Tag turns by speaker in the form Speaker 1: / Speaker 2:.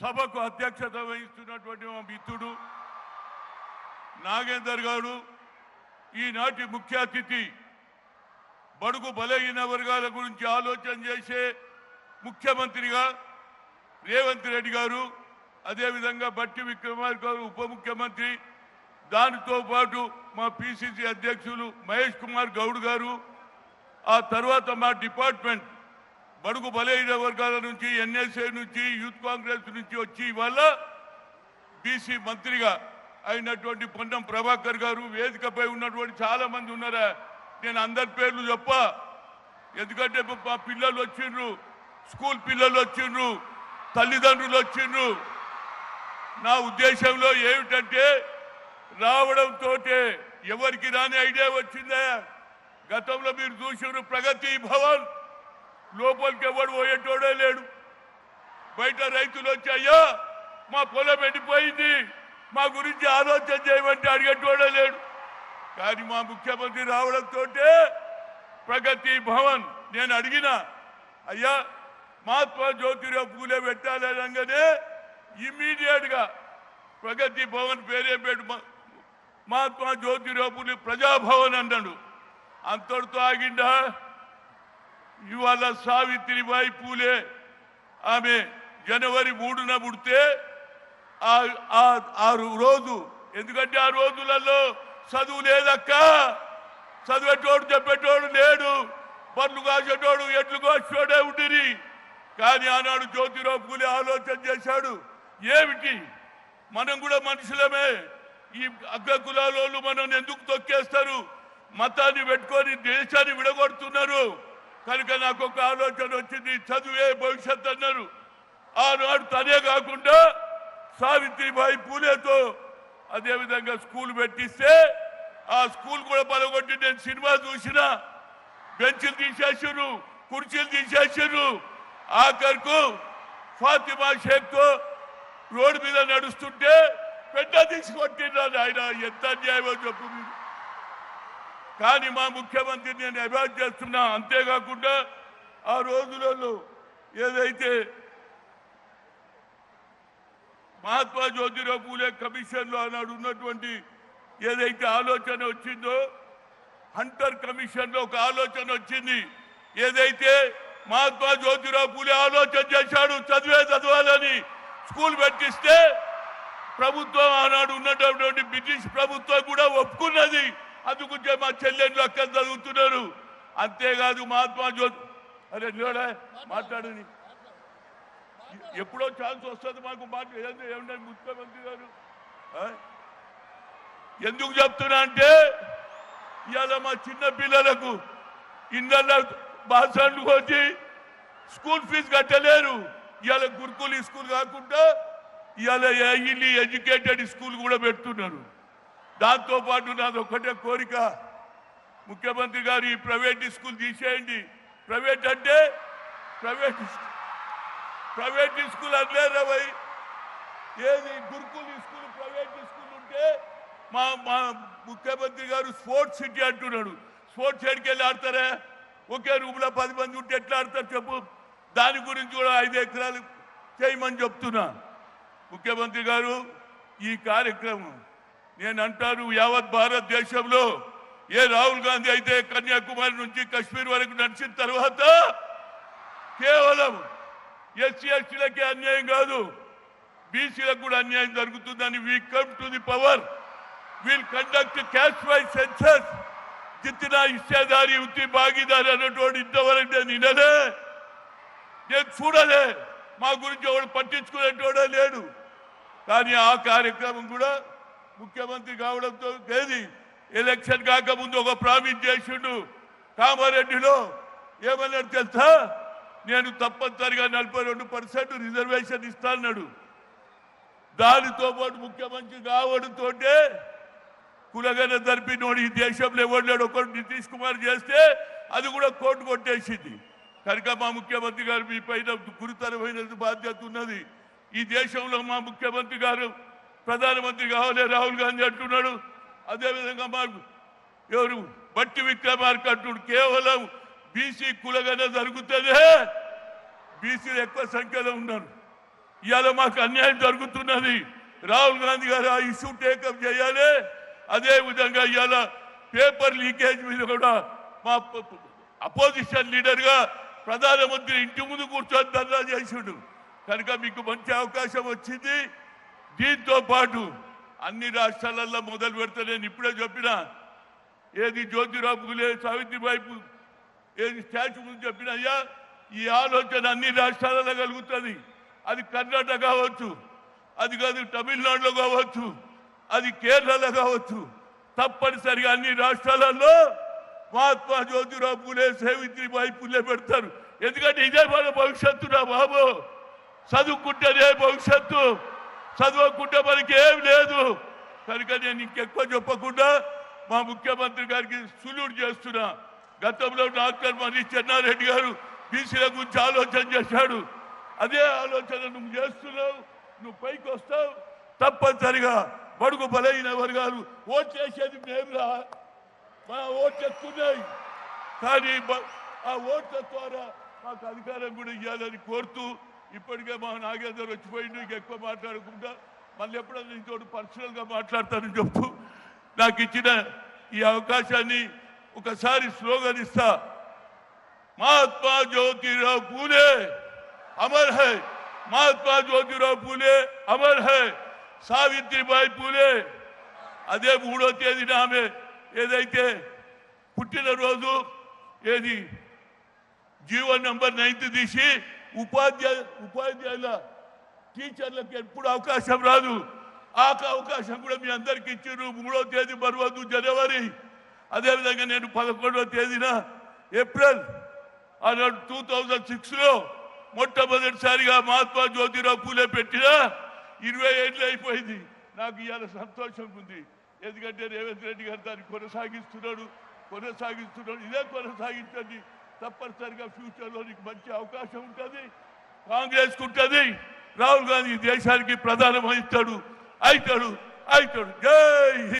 Speaker 1: సభకు అధ్యక్షత వహిస్తున్నటువంటి మా మిత్రుడు నాగేందర్ గారు, ఈనాటి ముఖ్య అతిథి, బడుగు బలహీన వర్గాల గురించి ఆలోచన చేసే ముఖ్యమంత్రిగా రేవంత్ రెడ్డి గారు, అదేవిధంగా బట్టి విక్రమార్క గారు ఉప ముఖ్యమంత్రి, దానితో పాటు మా పిసిసి అధ్యక్షులు మహేష్ కుమార్ గౌడ్ గారు, ఆ తర్వాత మా డిపార్ట్మెంట్ బడుగు బలహీన వర్గాల నుంచి, ఎన్ఎస్ఏ నుంచి, యూత్ కాంగ్రెస్ నుంచి వచ్చి ఇవాళ బీసీ మంత్రిగా అయినటువంటి పొన్నం ప్రభాకర్ గారు, వేదికపై ఉన్నటువంటి చాలా మంది ఉన్నారా, నేను అందరి పేర్లు చెప్ప, ఎందుకంటే మా పిల్లలు వచ్చిండ్రు, స్కూల్ పిల్లలు వచ్చిండ్రు, తల్లిదండ్రులు వచ్చిండ్రు. నా ఉద్దేశంలో ఏమిటంటే రావడంతో ఎవరికి రాని ఐడియా వచ్చిందా? గతంలో మీరు చూసిన ప్రగతి భవన్ లోపలికి ఎవడు పోయేటోడే లేడు. బయట రైతులు వచ్చి అయ్యా మా పొలం ఎండిపోయింది, మా గురించి ఆలోచన చేయమంటే అడిగేటోడే లేడు. కానీ మా ముఖ్యమంత్రి రావడంతో ప్రగతి భవన్ నేను అడిగిన, అయ్యా మహాత్మా జ్యోతిరావు పూలే పెట్టాలనగానే ఇమ్మీడియట్ గా ప్రగతి భవన్ పేరే పెట్టు మహాత్మా జ్యోతిరావు పూలే ప్రజాభవన్ అన్నాడు. అంతటితో ఆగిందా? ఇవాళ సావిత్రిబాయి పూలే ఆమె జనవరి 3న పుడితే ఆ రోజు, ఎందుకంటే ఆ రోజులలో చదువు లేదక్క, చదివేటోడు చెప్పేటోడు లేడు, పనులు కాసేటోడు ఎట్లు కోసేటోడే ఉండిరి. కానీ ఆనాడు జ్యోతిరావు పూలే ఆలోచన చేశాడు, ఏమిటి మనం కూడా మనుషులమే, ఈ అగ్రకులాలోళ్ళు మనం ఎందుకు తొక్కేస్తారు, మతాన్ని పెట్టుకొని దేశాన్ని విడగొడుతున్నారు. కనుక నాకు ఒక ఆలోచన వచ్చింది, చదువే భవిష్యత్ అన్నారు. ఆనాడు తనే కాకుండా సావిత్రిబాయి పూలేతో అదేవిధంగా స్కూల్ పెట్టిస్తే ఆ స్కూల్ కూడా పలగొట్టి నేను సినిమా చూసిన, బెంచ్లు తీసేసారు, కుర్చీలు తీసేసారు. ఆఖరుకు ఫాతిమా షేక్తో రోడ్డు మీద నడుస్తుంటే పెద్ద తీసుకొట్టినాడు. ఆయన ఎంత అన్యాయమో చెప్పు మీరు. కానీ మా ముఖ్యమంత్రి నేను అవాయిడ్ చేస్తున్నా. అంతేకాకుండా ఆ రోజులలో ఏదైతే మహాత్మా జ్యోతిరావు పూలే కమిషన్లో ఆనాడు ఉన్నటువంటి ఏదైతే ఆలోచన వచ్చిందో, హంటర్ కమిషన్లో ఒక ఆలోచన వచ్చింది. ఏదైతే మహాత్మా జ్యోతిరావు పూలే ఆలోచన చేశాడు చదవాలని స్కూల్ పెట్టిస్తే ప్రభుత్వం ఆనాడు ఉన్నటువంటి బ్రిటిష్ ప్రభుత్వం కూడా ఒప్పుకున్నది. అందుకుంటే మా చెల్లెళ్ళు అక్కడ చదువుతున్నారు. అంతేకాదు మహాత్మా జ్యోతి అరే నిలడా మాట్లాడని ఎప్పుడో ఛాన్స్ వస్తుంది మాకు ఏమంటే ముఖ్యమంత్రి గారు. ఎందుకు చెప్తున్నా అంటే ఇవాళ మా చిన్న పిల్లలకు ఇళ్ళ బాసన్లు వచ్చి స్కూల్ ఫీజు కట్టలేరు. ఇవాళ గురుకుల స్కూల్ కాకుండా ఇవాళ ఎడ్యుకేటెడ్ స్కూల్ కూడా పెడుతున్నారు. దాంతోపాటు నాది ఒకటే కోరిక, ముఖ్యమంత్రి గారు ఈ ప్రైవేట్ స్కూల్ తీసేయండి. ప్రైవేట్ అంటే ప్రైవేట్ స్కూల్ అనలేరా భయ్, ఏది గురుకుల స్కూల్ ప్రైవేట్ స్కూల్ ఉంటే మా ముఖ్యమంత్రి గారు స్పోర్ట్స్ సిటీ అంటున్నాడు. స్పోర్ట్స్ సిటీకి వెళ్ళి ఆడతారా? ఒకే రూమ్లో 10 మంది ఉంటే ఎట్లా ఆడతారు చెప్పు? దాని గురించి కూడా 5 ఎకరాలు చేయమని చెప్తున్నా. ముఖ్యమంత్రి గారు ఈ కార్యక్రమం నేను అంటాను, యావత్ భారతదేశంలో ఏ రాహుల్ గాంధీ అయితే కన్యాకుమారి నుంచి కశ్మీర్ వరకు నడిచిన తర్వాత కేవలం ఎస్సీ ఎస్టీలకే అన్యాయం కాదు, బీసీలకు కూడా అన్యాయం జరుగుతుందని we come to the power, will conduct caste wise census, జిత్నా హిస్సేదారి ఉత్తి భాగీదారి అన్నటువంటి ఇంతవరకు నేను వినలే, నేను చూడలే. మా గురించి ఎవరు పట్టించుకునేటోడే లేడు. కానీ ఆ కార్యక్రమం కూడా ముఖ్యమంత్రి కావడంతో ఏది ఎలక్షన్ కాకముందు ఒక ప్రామిస్ చేసిండు. కామారెడ్డిలో ఏమన్నాడు తెలుసా? నేను తప్పనిసరిగా 42% రిజర్వేషన్ ఇస్తాన్నాడు. దానితో పాటు ముఖ్యమంత్రి కావడంతో కులగన జరిపినోడు ఈ దేశంలో ఎవరు ఒకరు నితీష్ కుమార్ చేస్తే అది కూడా కోర్టు కొట్టేసింది. కనుక మా ముఖ్యమంత్రి గారు మీ పైన గురుతరమైన బాధ్యత ఉన్నది. ఈ దేశంలో మా ముఖ్యమంత్రి గారు ప్రధానమంత్రి కావాలి రాహుల్ గాంధీ అంటున్నాడు. అదేవిధంగా మాకు ఎవరు బట్టి విక్రమార్క అంటున్నాడు. కేవలం బీసీ కులగన జరుగుతుందే, బీసీలు ఎక్కువ సంఖ్యలో ఉన్నారు. ఇవాళ మాకు అన్యాయం జరుగుతున్నది. రాహుల్ గాంధీ గారు ఆ ఇష్యూ టేకప్ చేయాలి. అదే విధంగా ఇవాళ పేపర్ లీకేజ్ మీద కూడా మా అపోజిషన్ లీడర్గా ప్రధానమంత్రి ఇంటి ముందు కూర్చొని ధర్నా చేసిండు. కనుక మీకు మంచి అవకాశం వచ్చింది. దీంతో పాటు అన్ని రాష్ట్రాలలో మొదలు పెడితే నేను ఇప్పుడే చెప్పిన ఏది జ్యోతిరావు పూలే సావిత్రిబాయి ఏది స్టాచ్యూ ముందు చెప్పిన అయ్యా ఈ ఆలోచన అన్ని రాష్ట్రాలలో కలుగుతుంది. అది కర్ణాటక కావచ్చు, అది కాదు తమిళనాడులో కావచ్చు, అది కేరళలో కావచ్చు. తప్పనిసరిగా అన్ని రాష్ట్రాలలో మహాత్మా జ్యోతిరావు పూలే సావిత్రిబాయి పూలే పెడతారు. ఎందుకంటే ఇదే మన భవిష్యత్తు రా బాబు. చదువుకుంటేనే భవిష్యత్తు, చదవకుంటే మనకి ఏం లేదు. కనుక నేను ఇంకెక్కువ చెప్పకుండా మా ముఖ్యమంత్రి గారికి సులుడు చేస్తున్నా. గతంలో డాక్టర్ మనీ చెన్నారెడ్డి గారు బీసీల గురించి ఆలోచన చేశాడు. అదే ఆలోచన నువ్వు చేస్తున్నావు. నువ్వు పైకి వస్తావు. తప్పనిసరిగా బడుగు బలైన వర్గాలు ఓట్ చేసేది మేమురా. మా ఓట్లు ఎక్కున్నాయి, కానీ ఆ ఓట్ల ద్వారా మాకు అధికారం కూడా ఇవ్వాలని కోరుతూ ఇప్పటికే మా నాగేందర్ వచ్చిపోయింది. ఇంకెక్కువ మాట్లాడకుండా మళ్ళీ ఎప్పుడైనా నీతో పర్సనల్గా మాట్లాడతానని చెప్తూ నాకు ఇచ్చిన ఈ అవకాశాన్ని ఒకసారి స్లోగన్ ఇస్తా. Mahatma Jyotirao Phule Amar high, Mahatma Jyotirao Phule Amar high, Savitribai Phule. అదే 3వ తేదీన ఆమె ఏదైతే పుట్టినరోజు ఏది జీవన్ నంబర్ 9 తీసి ఉపాధ్యాయుల టీచర్లకు ఎప్పుడు అవకాశం రాదు. ఆ అవకాశం కూడా మీ అందరికి ఇచ్చారు. 3వ తేదీ మరవద్దు, జనవరి. అదేవిధంగా నేను 11వ తేదీన ఏప్రిల్ 2006లో మొట్టమొదటిసారిగా మహాత్మా జ్యోతిరావు పూలే పెట్టిన 20 ఏళ్ళు అయిపోయింది. నాకు ఇవాళ సంతోషం ఉంది. ఎందుకంటే రేవంత్ రెడ్డి గారు దాన్ని కొనసాగిస్తున్నాడు. ఇదే కొనసాగించండి. తప్పనిసరిగా ఫ్యూచర్లో నీకు మంచి అవకాశం ఉంటుంది. కాంగ్రెస్కి ఉంటుంది. రాహుల్ గాంధీ దేశానికి ప్రధానమంత్రి అవుతాడు. జై